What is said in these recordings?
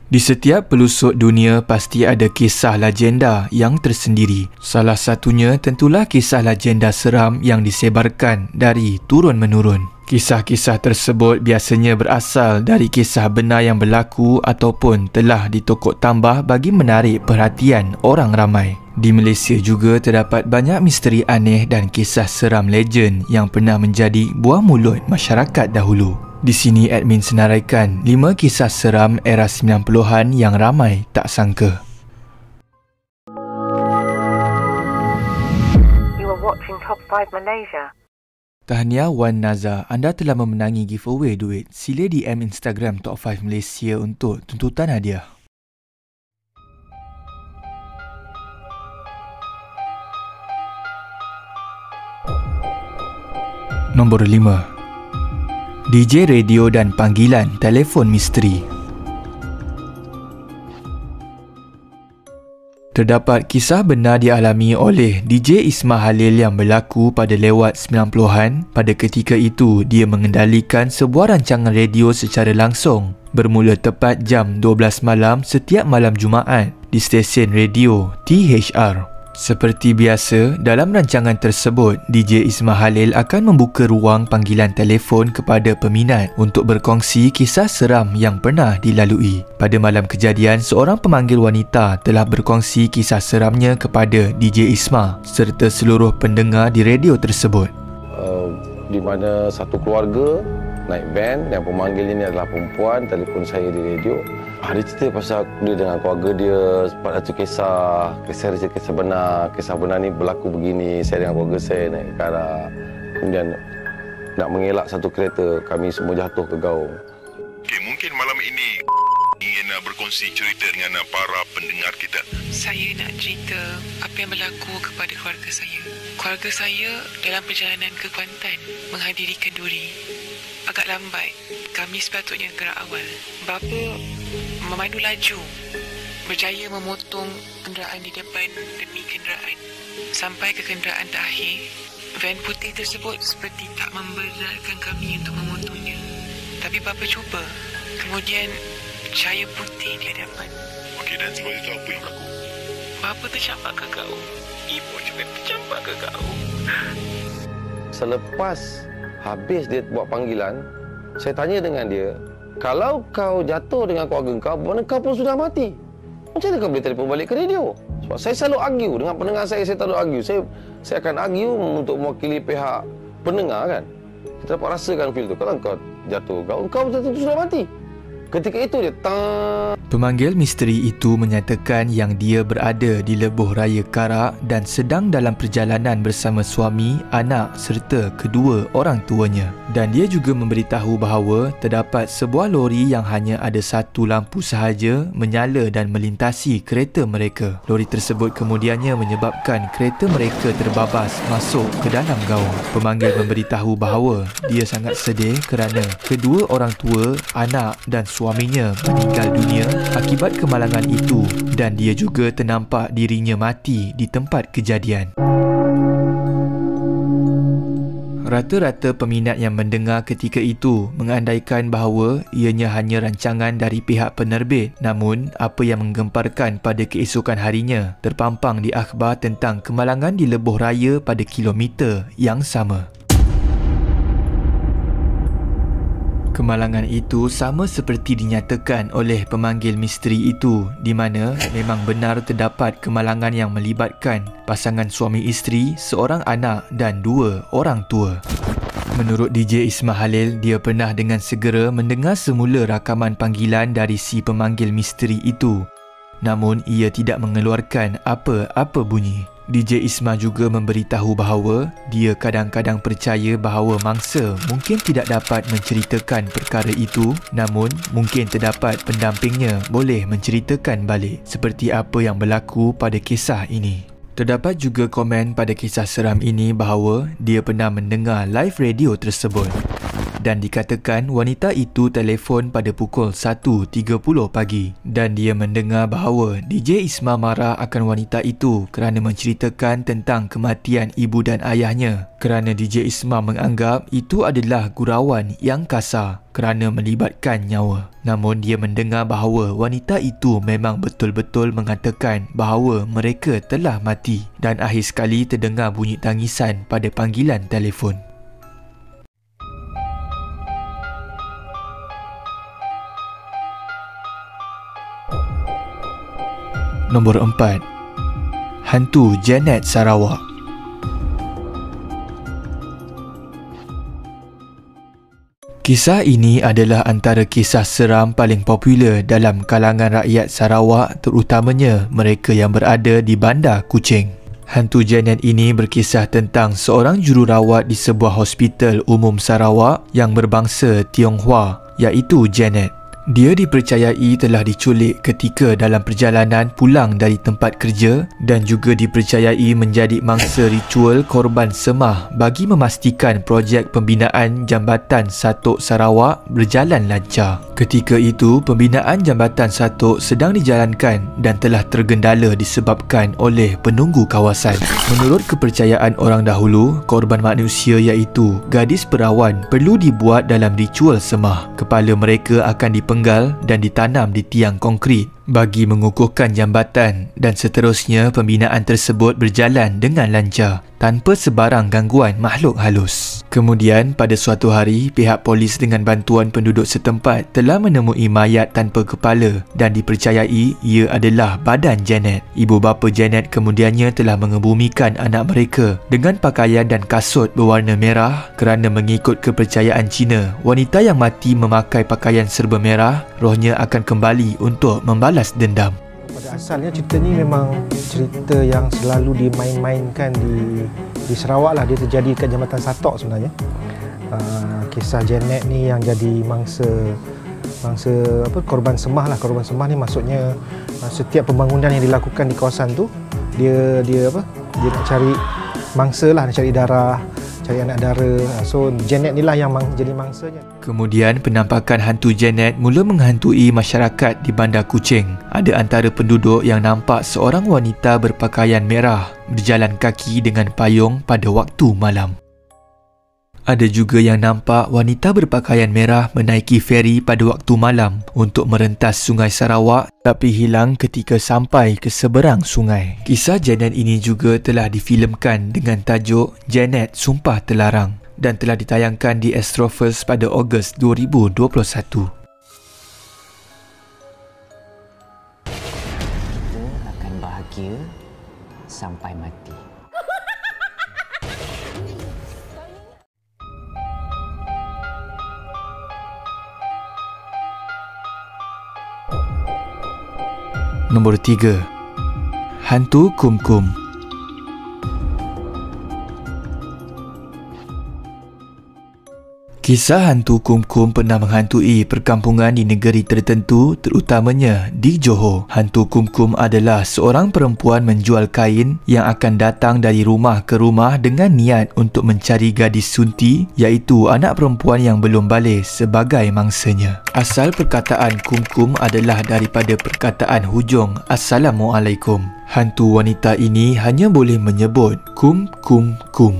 Di setiap pelosok dunia pasti ada kisah legenda yang tersendiri. Salah satunya tentulah kisah legenda seram yang disebarkan dari turun-menurun. Kisah-kisah tersebut biasanya berasal dari kisah benar yang berlaku ataupun telah ditokok tambah bagi menarik perhatian orang ramai. Di Malaysia juga terdapat banyak misteri aneh dan kisah seram legend yang pernah menjadi buah mulut masyarakat dahulu. Di sini admin senaraikan 5 kisah seram era 90-an yang ramai tak sangka. You are watching Top 5 Malaysia. Tahniah Wan Naza, anda telah memenangi giveaway duit. Sila DM Instagram Top 5 Malaysia untuk tuntutan hadiah. Nombor 5. DJ radio dan panggilan telefon misteri. Terdapat kisah benar dialami oleh DJ Ismah Halil yang berlaku pada lewat 90-an. Pada ketika itu, dia mengendalikan sebuah rancangan radio secara langsung bermula tepat jam 12 malam setiap malam Jumaat di stesen radio THR. Seperti biasa, dalam rancangan tersebut, DJ Ismah Halil akan membuka ruang panggilan telefon kepada peminat untuk berkongsi kisah seram yang pernah dilalui. Pada malam kejadian, seorang pemanggil wanita telah berkongsi kisah seramnya kepada DJ Ismah serta seluruh pendengar di radio tersebut. Di mana satu keluarga naik van yang pemanggil ini adalah perempuan, telefon saya di radio. Dia cerita pasal dia dengan keluarga dia, satu kisah dia kisah benar. Kisah benar ni berlaku begini, saya dengan keluarga saya naik kereta. Kemudian nak mengelak satu kereta, kami semua jatuh ke gaung. Okay, mungkin malam ini ingin berkongsi cerita dengan para pendengar kita. Saya nak cerita apa yang berlaku kepada keluarga saya. Keluarga saya dalam perjalanan ke Kuantan menghadiri kenduri. Agak lambat, kami sepatutnya gerak awal. Bapa memandu laju, berjaya memotong kenderaan di depan demi kenderaan. Sampai ke kenderaan terakhir, van putih tersebut seperti tak membenarkan kami untuk memotongnya. Tapi bapa cuba. Kemudian cahaya putih di hadapan. Okey, dan sebab itu apa yang berlaku? Bapa tercampak ke gaung. Ibu juga tercampak ke gaung. Selepas habis dia buat panggilan, saya tanya dengan dia, kalau kau jatuh dengan keluarga kau, mana kau pun sudah mati, macam mana kau boleh telefon balik ke radio? Sebab saya selalu argue dengan pendengar saya selalu argue. Saya akan argue untuk mewakili pihak pendengar kan. Kita dapat rasakan feel tu. Kalau kau jatuh, kau tentu sudah mati. Ketika itu dia Pemanggil misteri itu menyatakan yang dia berada di lebuh raya Karak dan sedang dalam perjalanan bersama suami, anak serta kedua orang tuanya. Dan dia juga memberitahu bahawa terdapat sebuah lori yang hanya ada satu lampu sahaja menyala dan melintasi kereta mereka. Lori tersebut kemudiannya menyebabkan kereta mereka terbabas masuk ke dalam gaung. Pemanggil memberitahu bahawa dia sangat sedih kerana kedua orang tua, anak dan suaminya meninggal dunia akibat kemalangan itu dan dia juga ternampak dirinya mati di tempat kejadian. Rata-rata peminat yang mendengar ketika itu mengandaikan bahawa ianya hanya rancangan dari pihak penerbit. Namun, apa yang menggemparkan pada keesokan harinya terpampang di akhbar tentang kemalangan di lebuh raya pada kilometer yang sama. Kemalangan itu sama seperti dinyatakan oleh pemanggil misteri itu, di mana memang benar terdapat kemalangan yang melibatkan pasangan suami isteri, seorang anak dan dua orang tua. Menurut DJ Ismah Halil, dia pernah dengan segera mendengar semula rakaman panggilan dari si pemanggil misteri itu. Namun ia tidak mengeluarkan apa-apa bunyi. DJ Ismah juga memberitahu bahawa dia kadang-kadang percaya bahawa mangsa mungkin tidak dapat menceritakan perkara itu, namun mungkin terdapat pendampingnya boleh menceritakan balik seperti apa yang berlaku pada kisah ini. Terdapat juga komen pada kisah seram ini bahawa dia pernah mendengar live radio tersebut. dan dikatakan wanita itu telefon pada pukul 1.30 pagi dan dia mendengar bahawa DJ Isma marah akan wanita itu kerana menceritakan tentang kematian ibu dan ayahnya kerana DJ Isma menganggap itu adalah gurauan yang kasar kerana melibatkan nyawa. Namun dia mendengar bahawa wanita itu memang betul-betul mengatakan bahawa mereka telah mati dan akhir sekali terdengar bunyi tangisan pada panggilan telefon. Nombor 4. Hantu Janet Sarawak. Kisah ini adalah antara kisah seram paling popular dalam kalangan rakyat Sarawak, terutamanya mereka yang berada di Bandar Kuching. Hantu Janet ini berkisah tentang seorang jururawat di sebuah hospital umum Sarawak yang berbangsa Tionghoa, iaitu Janet. Dia dipercayai telah diculik ketika dalam perjalanan pulang dari tempat kerja dan juga dipercayai menjadi mangsa ritual korban semah bagi memastikan projek pembinaan Jambatan Satok Sarawak berjalan lancar. Ketika itu, pembinaan Jambatan Satok sedang dijalankan dan telah tergendala disebabkan oleh penunggu kawasan. Menurut kepercayaan orang dahulu, korban manusia iaitu gadis perawan perlu dibuat dalam ritual semah. Kepala mereka akan dipenggal dan ditanam di tiang konkrit bagi mengukuhkan jambatan dan seterusnya pembinaan tersebut berjalan dengan lancar tanpa sebarang gangguan makhluk halus. Kemudian pada suatu hari, pihak polis dengan bantuan penduduk setempat telah menemui mayat tanpa kepala dan dipercayai ia adalah badan Janet. Ibu bapa Janet kemudiannya telah mengebumikan anak mereka dengan pakaian dan kasut berwarna merah kerana mengikut kepercayaan Cina, wanita yang mati memakai pakaian serba merah, rohnya akan kembali untuk membalas dendam. Pada asalnya cerita ni memang cerita yang selalu dimain-mainkan di Sarawak lah. Dia terjadi kat Jambatan Satok sebenarnya. Kisah Janet ni yang jadi mangsa korban semah lah. Korban semah ni maksudnya setiap pembangunan yang dilakukan di kawasan tu dia nak cari mangsa lah, nak cari darah, cari anak dara. So Janet ni lah yang jadi mangsanya. Kemudian penampakan hantu Janet mula menghantui masyarakat di Bandar Kuching. Ada antara penduduk yang nampak seorang wanita berpakaian merah berjalan kaki dengan payung pada waktu malam. Ada juga yang nampak wanita berpakaian merah menaiki feri pada waktu malam untuk merentas Sungai Sarawak tapi hilang ketika sampai ke seberang sungai. Kisah Janet ini juga telah difilemkan dengan tajuk Janet Sumpah Terlarang dan telah ditayangkan di Astro First pada Ogos 2021. Kita akan bahagia sampai mati. Nombor 3. Hantu Kumkum. Kisah hantu Kumkum pernah menghantui perkampungan di negeri tertentu, terutamanya di Johor. Hantu Kumkum adalah seorang perempuan menjual kain yang akan datang dari rumah ke rumah dengan niat untuk mencari gadis sunti, iaitu anak perempuan yang belum balik sebagai mangsanya. Asal perkataan Kumkum adalah daripada perkataan hujung Assalamualaikum. Hantu wanita ini hanya boleh menyebut kum kum kum.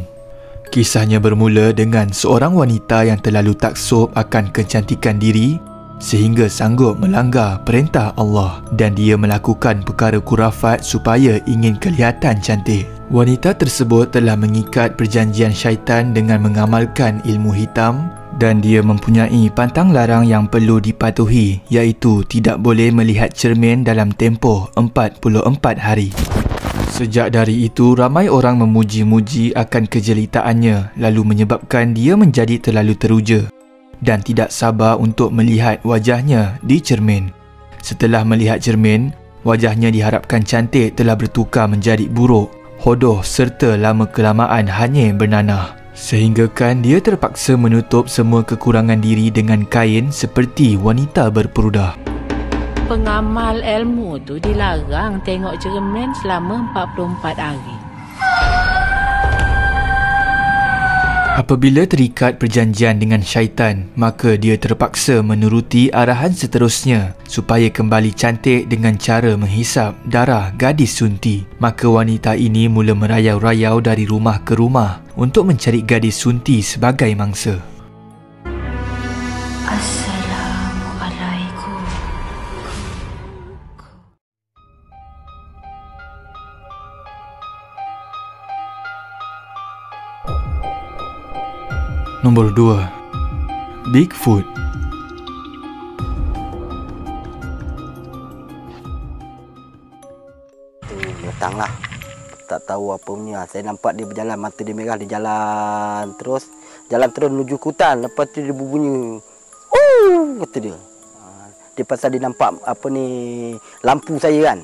Kisahnya bermula dengan seorang wanita yang terlalu taksub akan kecantikan diri sehingga sanggup melanggar perintah Allah dan dia melakukan perkara kurafat supaya ingin kelihatan cantik. Wanita tersebut telah mengikat perjanjian syaitan dengan mengamalkan ilmu hitam dan dia mempunyai pantang larang yang perlu dipatuhi, iaitu tidak boleh melihat cermin dalam tempoh 44 hari. Sejak dari itu, ramai orang memuji-muji akan kejelitaannya lalu menyebabkan dia menjadi terlalu teruja dan tidak sabar untuk melihat wajahnya di cermin. Setelah melihat cermin, wajahnya diharapkan cantik telah bertukar menjadi buruk, hodoh serta lama-kelamaan hanyir bernanah. Sehinggakan dia terpaksa menutup semua kekurangan diri dengan kain seperti wanita berperudah. Pengamal ilmu tu dilarang tengok cermin selama 44 hari. Apabila terikat perjanjian dengan syaitan, maka dia terpaksa menuruti arahan seterusnya supaya kembali cantik dengan cara menghisap darah gadis sunti. Maka wanita ini mula merayau-rayau dari rumah ke rumah untuk mencari gadis sunti sebagai mangsa. Assalamualaikum. Nombor 2. Bigfoot. Datang lah. Tak tahu apa punya. Saya nampak dia berjalan, mata dia merah, dia jalan terus menuju hutan. Lepas tu dia berbunyi, kata dia. Dia pasal dia nampak lampu saya kan.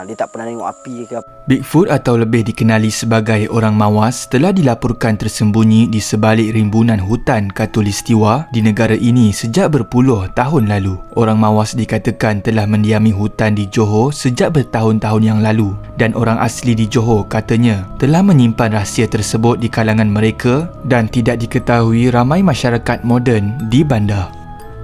Dia tak pernah tengok api ke apa. Bigfoot atau lebih dikenali sebagai orang mawas telah dilaporkan tersembunyi di sebalik rimbunan hutan Khatulistiwa di negara ini sejak berpuluh tahun lalu. Orang mawas dikatakan telah mendiami hutan di Johor sejak bertahun-tahun yang lalu, dan orang asli di Johor katanya telah menyimpan rahsia tersebut di kalangan mereka dan tidak diketahui ramai masyarakat moden di bandar.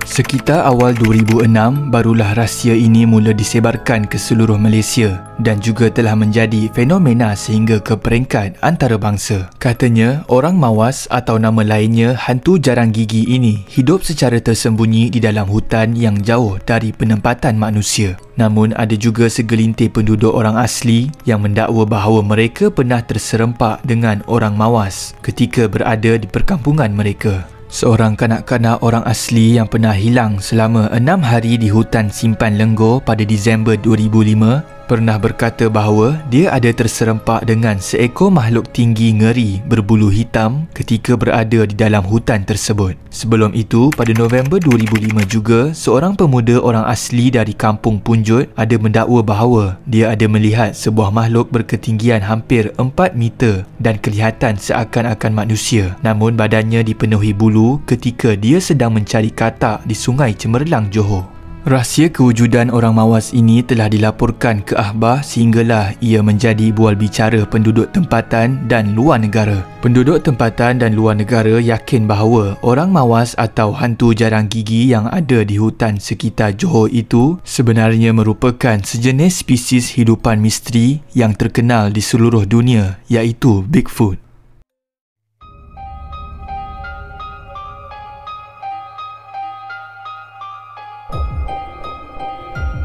Sekitar awal 2006, barulah rahsia ini mula disebarkan ke seluruh Malaysia dan juga telah menjadi fenomena sehingga ke peringkat antarabangsa. Katanya, orang mawas atau nama lainnya hantu jarang gigi ini hidup secara tersembunyi di dalam hutan yang jauh dari penempatan manusia. Namun ada juga segelintir penduduk orang asli yang mendakwa bahawa mereka pernah terserempak dengan orang mawas ketika berada di perkampungan mereka. Seorang kanak-kanak orang asli yang pernah hilang selama 6 hari di hutan Simpan Lenggor pada Disember 2005 pernah berkata bahawa dia ada terserempak dengan seekor makhluk tinggi ngeri berbulu hitam ketika berada di dalam hutan tersebut. Sebelum itu, pada November 2005 juga, seorang pemuda orang asli dari kampung Punjut ada mendakwa bahawa dia ada melihat sebuah makhluk berketinggian hampir 4 meter dan kelihatan seakan-akan manusia, namun badannya dipenuhi bulu ketika dia sedang mencari katak di Sungai Cemerlang, Johor. Rahsia kewujudan orang mawas ini telah dilaporkan ke akhbar sehinggalah ia menjadi bual bicara penduduk tempatan dan luar negara. Penduduk tempatan dan luar negara yakin bahawa orang mawas atau hantu jarang gigi yang ada di hutan sekitar Johor itu sebenarnya merupakan sejenis spesies hidupan misteri yang terkenal di seluruh dunia, iaitu Bigfoot.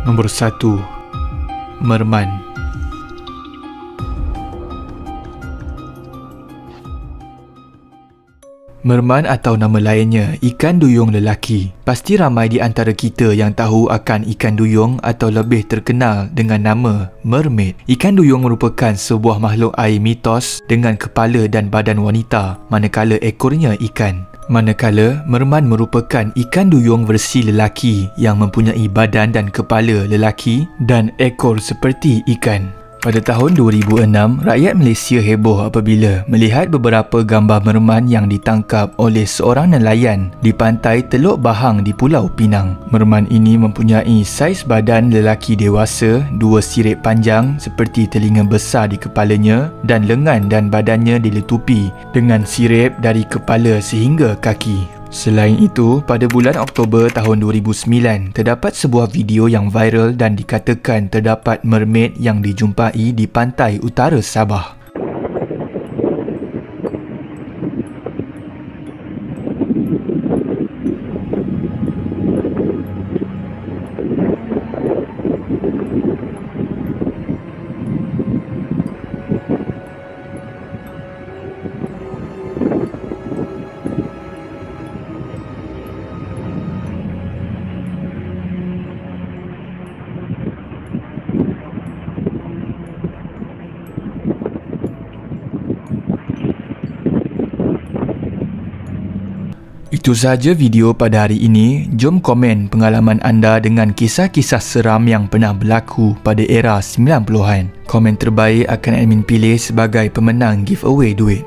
Nombor 1. Merman. Merman atau nama lainnya ikan duyung lelaki. Pasti ramai di antara kita yang tahu akan ikan duyung atau lebih terkenal dengan nama mermaid. Ikan duyung merupakan sebuah makhluk air mitos dengan kepala dan badan wanita, manakala ekornya ikan. Manakala merman merupakan ikan duyung versi lelaki yang mempunyai badan dan kepala lelaki dan ekor seperti ikan. Pada tahun 2006, rakyat Malaysia heboh apabila melihat beberapa gambar merman yang ditangkap oleh seorang nelayan di pantai Teluk Bahang di Pulau Pinang. Merman ini mempunyai saiz badan lelaki dewasa, 2 sirip panjang seperti telinga besar di kepalanya dan lengan dan badannya diletupi dengan sirip dari kepala sehingga kaki. Selain itu, pada bulan Oktober tahun 2009, terdapat sebuah video yang viral dan dikatakan terdapat mermaid yang dijumpai di pantai utara Sabah. Itu sahaja video pada hari ini. Jom komen pengalaman anda dengan kisah-kisah seram yang pernah berlaku pada era 90-an. Komen terbaik akan admin pilih sebagai pemenang giveaway duit.